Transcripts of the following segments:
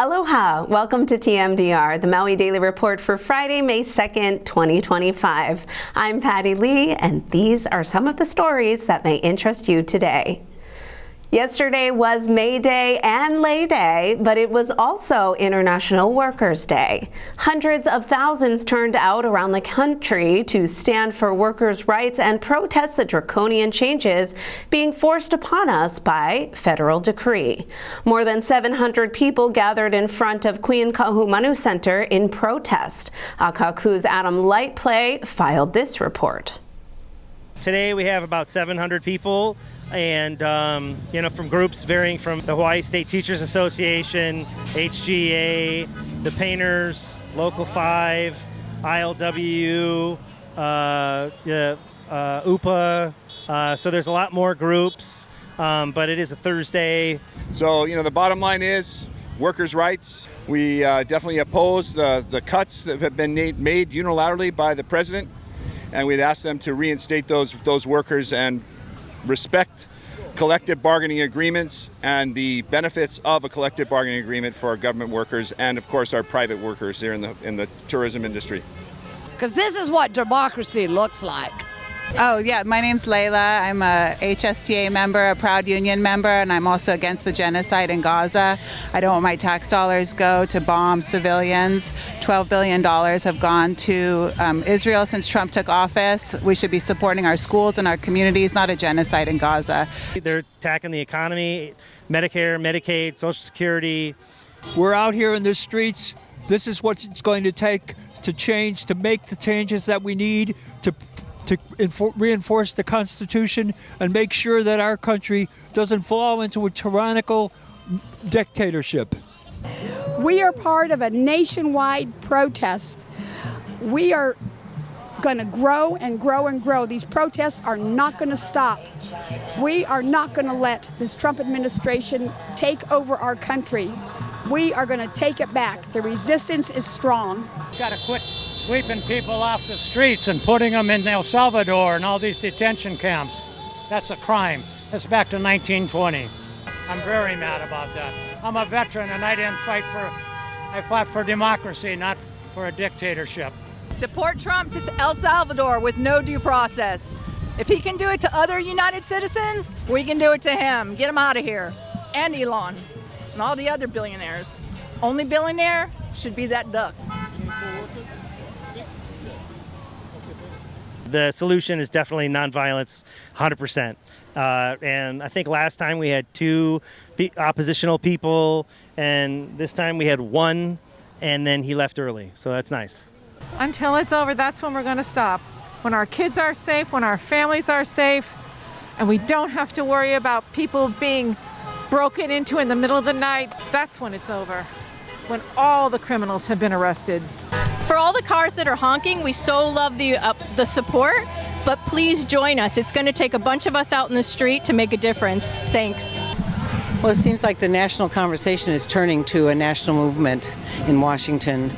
Aloha! Welcome to TMDR, the Maui Daily Report for Friday, May 2nd, 2025. I'm Patty Lee, and these are some of the stories that may interest you today. Yesterday was May Day and Lay Day, but it was also International Workers' Day. Hundreds of thousands turned out around the country to stand for workers' rights and protest the draconian changes being forced upon us by federal decree. More than 700 people gathered in front of Queen Kahumanu Center in protest. Akaku's Adam Lightplay filed this report. Today we have about 700 people, and from groups varying from the Hawaii State Teachers Association, HGA, the Painters, Local 5, ILWU, UPA. So there's a lot more groups, but it is a Thursday. So, the bottom line is workers' rights. We definitely oppose the cuts that have been made unilaterally by the president, and we'd ask them to reinstate those workers and respect collective bargaining agreements and the benefits of a collective bargaining agreement for our government workers and, of course, our private workers here in the tourism industry. Because this is what democracy looks like. Oh, yeah. My name's Layla. I'm a HSTA member, a proud union member, and I'm also against the genocide in Gaza. I don't want my tax dollars go to bomb civilians. $12 billion have gone to Israel since Trump took office. We should be supporting our schools and our communities, not a genocide in Gaza. They're attacking the economy, Medicare, Medicaid, Social Security. We're out here in the streets. This is what it's going to take to change, to make the changes that we need to reinforce the Constitution and make sure that our country doesn't fall into a tyrannical dictatorship. We are part of a nationwide protest. We are going to grow and grow and grow. These protests are not going to stop. We are not going to let this Trump administration take over our country. We are going to take it back. The resistance is strong. Got to quit sweeping people off the streets and putting them in El Salvador and all these detention camps. That's a crime. That's back to 1920. I'm very mad about that. I'm a veteran and I fought for democracy, not for a dictatorship. Deport Trump to El Salvador with no due process. If he can do it to other United citizens, we can do it to him. Get him out of here. And Elon and all the other billionaires. Only billionaire should be that duck. The solution is definitely nonviolence, 100%. And I think last time we had 2 oppositional people, and this time we had 1, and then he left early. So that's nice. Until it's over, that's when we're going to stop. When our kids are safe, when our families are safe, and we don't have to worry about people being broken into in the middle of the night, that's when it's over. When all the criminals have been arrested. For all the cars that are honking, we so love the support, but please join us. It's going to take a bunch of us out in the street to make a difference. Thanks. Well, it seems like the national conversation is turning to a national movement in Washington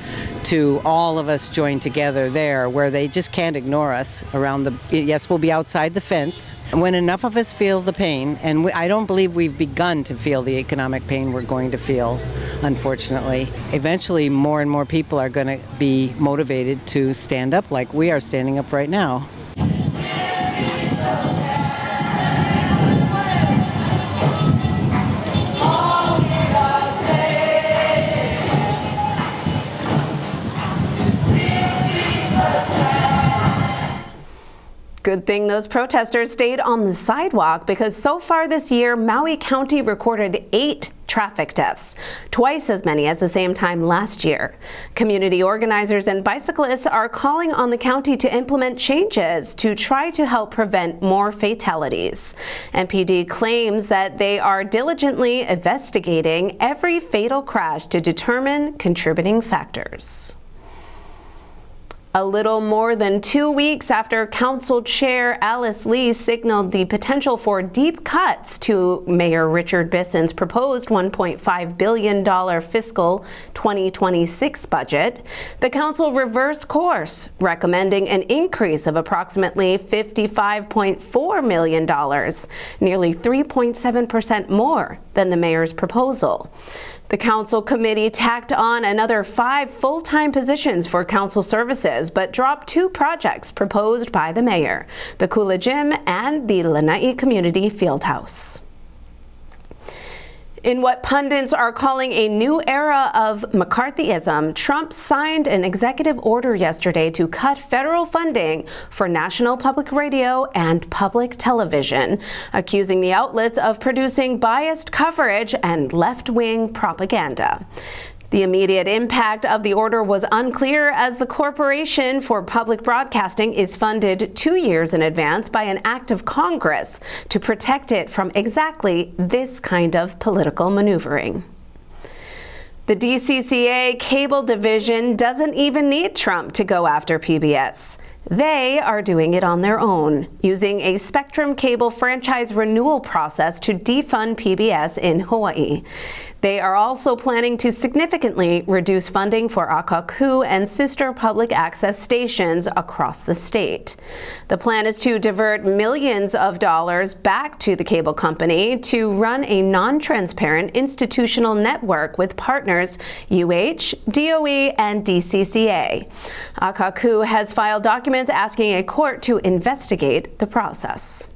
to all of us join together there, where they just can't ignore us around yes, we'll be outside the fence. When enough of us feel the pain, and I don't believe we've begun to feel the economic pain we're going to feel, unfortunately, eventually more and more people are going to be motivated to stand up like we are standing up right now. Good thing those protesters stayed on the sidewalk, because so far this year, Maui County recorded 8 traffic deaths, twice as many as the same time last year. Community organizers and bicyclists are calling on the county to implement changes to try to help prevent more fatalities. MPD claims that they are diligently investigating every fatal crash to determine contributing factors. A little more than 2 weeks after Council Chair Alice Lee signaled the potential for deep cuts to Mayor Richard Bisson's proposed $1.5 billion fiscal 2026 budget, the council reversed course, recommending an increase of approximately $55.4 million, nearly 3.7% more than the mayor's proposal. The council committee tacked on another 5 full-time positions for council services, but dropped 2 projects proposed by the mayor, the Kula Gym and the Lanai Community Fieldhouse. In what pundits are calling a new era of McCarthyism, Trump signed an executive order yesterday to cut federal funding for national public radio and public television, accusing the outlets of producing biased coverage and left-wing propaganda. The immediate impact of the order was unclear, as the Corporation for Public Broadcasting is funded 2 years in advance by an act of Congress to protect it from exactly this kind of political maneuvering. The DCCA cable division doesn't even need Trump to go after PBS. They are doing it on their own, using a Spectrum Cable franchise renewal process to defund PBS in Hawaii. They are also planning to significantly reduce funding for Akaku and sister public access stations across the state. The plan is to divert millions of dollars back to the cable company to run a non-transparent institutional network with partners UH, DOE, and DCCA. Akaku has filed documents asking a court to investigate the process.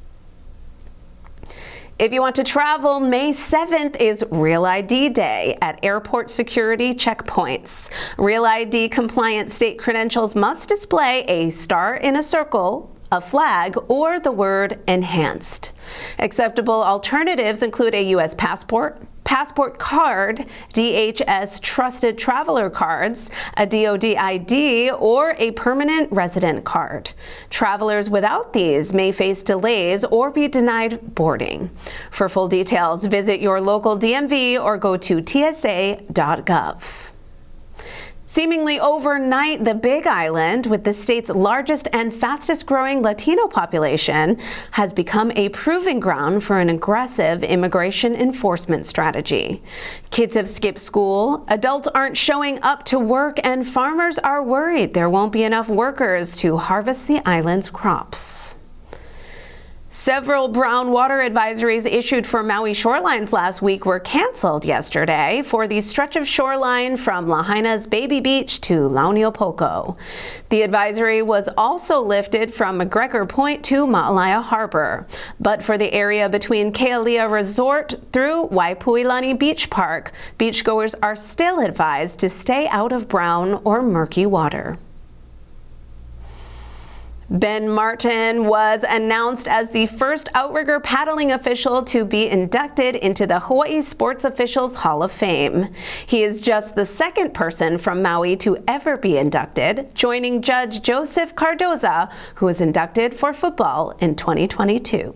If you want to travel, May 7th is Real ID Day at airport security checkpoints. Real ID compliant state credentials must display a star in a circle, a flag, or the word enhanced. Acceptable alternatives include a U.S. passport card, DHS Trusted Traveler cards, a DoD ID, or a permanent resident card. Travelers without these may face delays or be denied boarding. For full details, visit your local DMV or go to tsa.gov. Seemingly overnight, the Big Island, with the state's largest and fastest growing Latino population, has become a proving ground for an aggressive immigration enforcement strategy. Kids have skipped school, adults aren't showing up to work, and farmers are worried there won't be enough workers to harvest the island's crops. Several brown water advisories issued for Maui shorelines last week were canceled yesterday for the stretch of shoreline from Lahaina's Baby Beach to Launiopoko. The advisory was also lifted from McGregor Point to Ma'alaya Harbor. But for the area between Kealia Resort through Waipuilani Beach Park, beachgoers are still advised to stay out of brown or murky water. Ben Martin was announced as the first outrigger paddling official to be inducted into the Hawaii Sports Officials Hall of Fame. He is just the second person from Maui to ever be inducted, joining Judge Joseph Cardoza, who was inducted for football in 2022.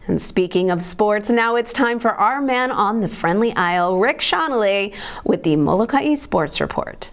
And speaking of sports, now it's time for our man on the Friendly Isle, Rick Shonley, with the Molokai Sports Report.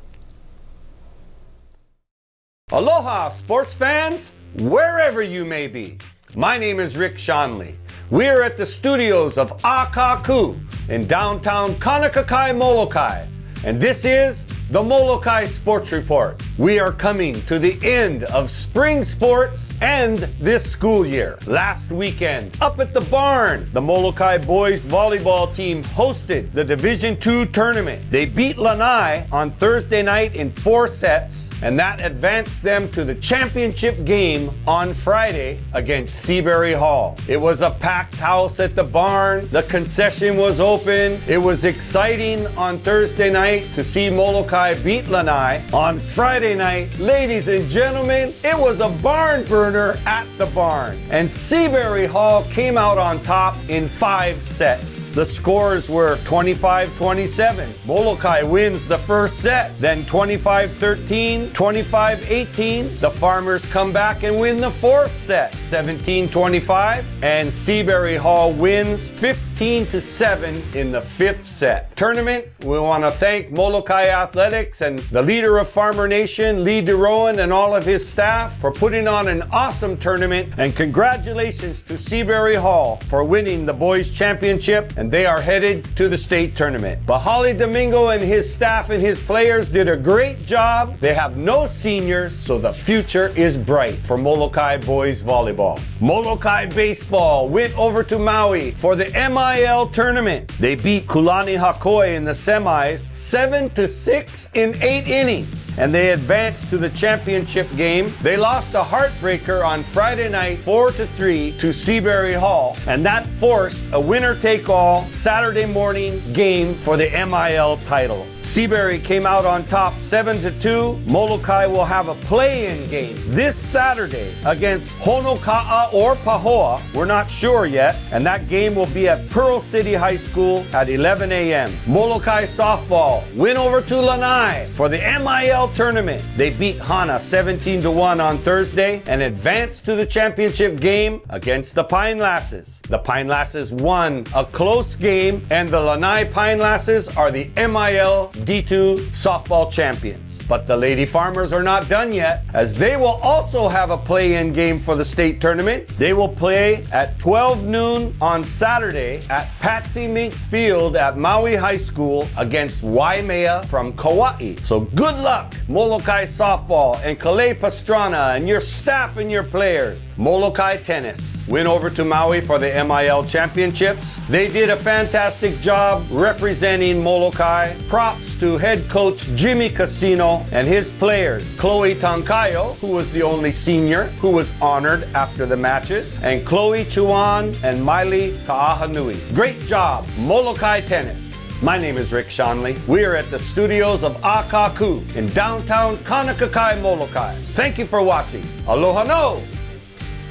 Aloha, sports fans, wherever you may be. My name is Rick Shonley. We are at the studios of Akaku in downtown Kaunakakai, Molokai. And this is the Molokai Sports Report. We are coming to the end of spring sports and this school year. Last weekend, up at the barn, the Molokai boys volleyball team hosted the Division II tournament. They beat Lanai on Thursday night in 4 sets, and that advanced them to the championship game on Friday against Seabury Hall. It was a packed house at the barn. The concession was open. It was exciting on Thursday night to see Molokai beat Lanai. On Friday night, ladies and gentlemen, it was a barn burner at the barn. And Seabury Hall came out on top in 5 sets. The scores were 25-27. Molokai wins the first set, then 25-13, 25-18. The Farmers come back and win the 4th set, 17-25. And Seabury Hall wins 15-7 in the 5th set. Tournament, we want to thank Molokai Athletics and the leader of Farmer Nation, Lee DeRowan, and all of his staff for putting on an awesome tournament. And congratulations to Seabury Hall for winning the boys championship, and they are headed to the state tournament. Bahali Domingo and his staff and his players did a great job. They have no seniors, so the future is bright for Molokai boys volleyball. Molokai baseball went over to Maui for the MIL tournament. They beat Kulani Hakoi in the semis 7-6 in 8 innings, and they advanced to the championship game. They lost a heartbreaker on Friday night 4-3 to Seabury Hall, and that forced a winner-take-all Saturday morning game for the MIL title. Seabury came out on top 7-2. Molokai will have a play-in game this Saturday against Honoka'a or Pahoa. We're not sure yet, and that game will be at Pearl City High School at 11 a.m. Molokai softball win over to Lanai for the MIL tournament. They beat Hana 17-1 on Thursday and advanced to the championship game against the Pine Lasses. The Pine Lasses won a close game, and the Lanai Pine Lasses are the MIL D2 softball champions. But the Lady Farmers are not done yet, as they will also have a play-in game for the state tournament. They will play at 12 noon on Saturday at Patsy Mink Field at Maui High School against Waimea from Kauai. So good luck, Molokai softball and Kalei Pastrana and your staff and your players. Molokai tennis win over to Maui for the MIL championships. They did a fantastic job representing Molokai. Props to head coach Jimmy Casino and his players, Chloe Tankayo, who was the only senior who was honored after the matches, and Chloe Chuan and Miley Ka'ahanui. Great job, Molokai tennis. My name is Rick Shanley. We are at the studios of Akaku in downtown Kaunakakai, Molokai. Thank you for watching. Aloha no!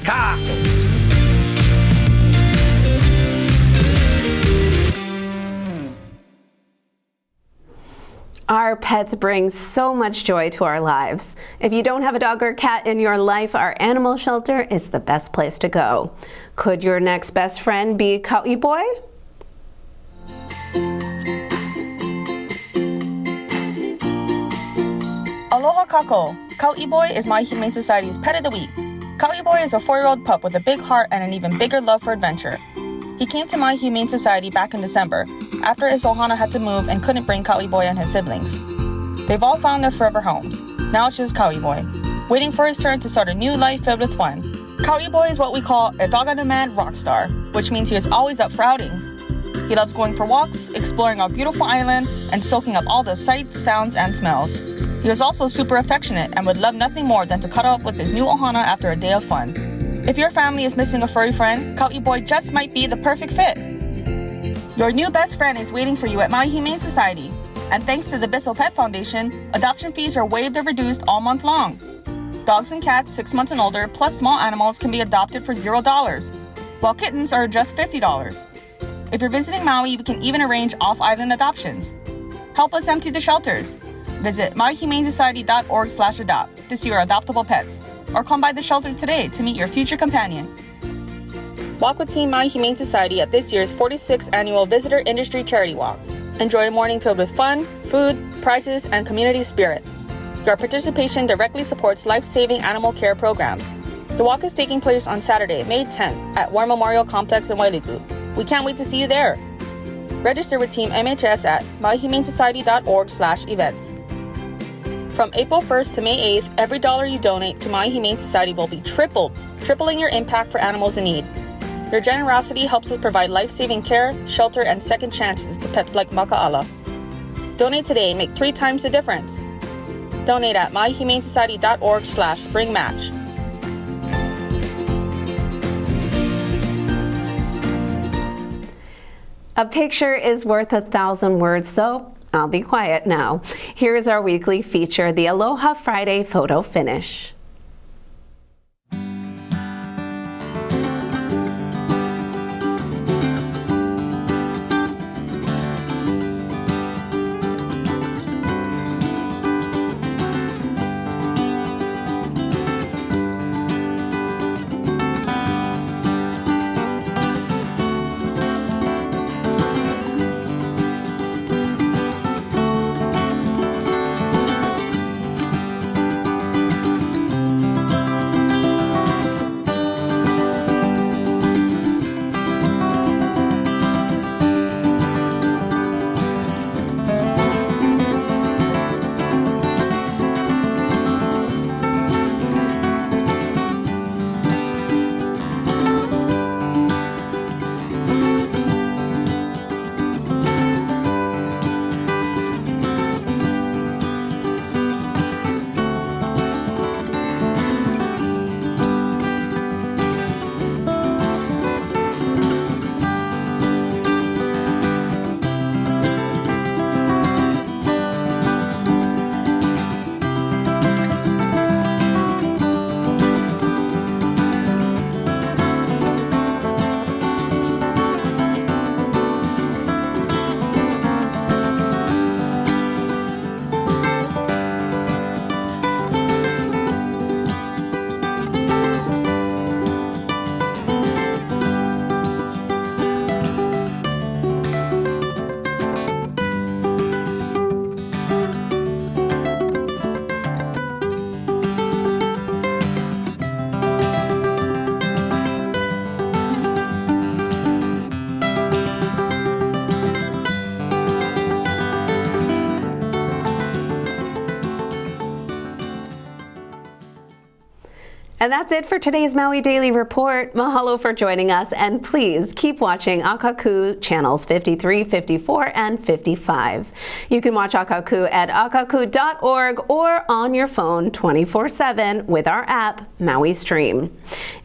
Ka! Our pets bring so much joy to our lives. If you don't have a dog or cat in your life, our animal shelter is the best place to go. Could your next best friend be Kau'i Boy? Aloha kako! Kau'i Boy is My Humane Society's pet of the week. Kau'i Boy is a 4-year-old pup with a big heart and an even bigger love for adventure. He came to My Humane Society back in December, after his ohana had to move and couldn't bring Kau'i Boy and his siblings. They've all found their forever homes. Now it's just Kau'i Boy, waiting for his turn to start a new life filled with fun. Kau'i Boy is what we call a dog-on-demand rock star, which means he is always up for outings. He loves going for walks, exploring our beautiful island, and soaking up all the sights, sounds, and smells. He is also super affectionate and would love nothing more than to cuddle up with his new ohana after a day of fun. If your family is missing a furry friend, Kau'i Boy just might be the perfect fit. Your new best friend is waiting for you at My Humane Society. And thanks to the Bissell Pet Foundation, adoption fees are waived or reduced all month long. Dogs and cats 6 months and older, plus small animals, can be adopted for $0, while kittens are just $50. If you're visiting Maui, we can even arrange off-island adoptions. Help us empty the shelters. Visit myhumanesociety.org/adopt to see your adoptable pets, or come by the shelter today to meet your future companion. Walk with Team My Humane Society at this year's 46th Annual Visitor Industry Charity Walk. Enjoy a morning filled with fun, food, prizes, and community spirit. Your participation directly supports life-saving animal care programs. The walk is taking place on Saturday, May 10th at War Memorial Complex in Wailuku. We can't wait to see you there. Register with Team MHS at myhumanesociety.org/events. From April 1st to May 8th, every dollar you donate to My Humane Society will be tripled, tripling your impact for animals in need. Your generosity helps us provide life-saving care, shelter, and second chances to pets like Maka'ala. Donate today and make 3 times the difference. Donate at myhumanesociety.org/springmatch. A picture is worth 1,000 words, so I'll be quiet now. Here's our weekly feature, the Aloha Friday Photo Finish. And that's it for today's Maui Daily Report. Mahalo for joining us, and please keep watching Akaku channels 53, 54, and 55. You can watch Akaku at akaku.org or on your phone 24/7 with our app, Maui Stream.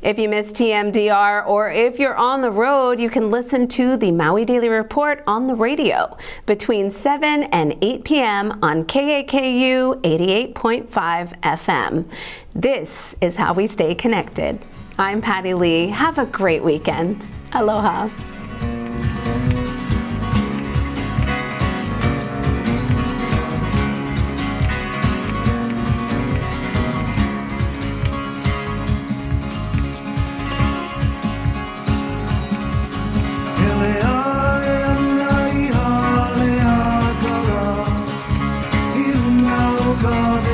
If you missed TMDR or if you're on the road, you can listen to the Maui Daily Report on the radio between 7 and 8 p.m. on KAKU 88.5 FM. This is how we stay connected. I'm Patty Lee. Have a great weekend. Aloha. God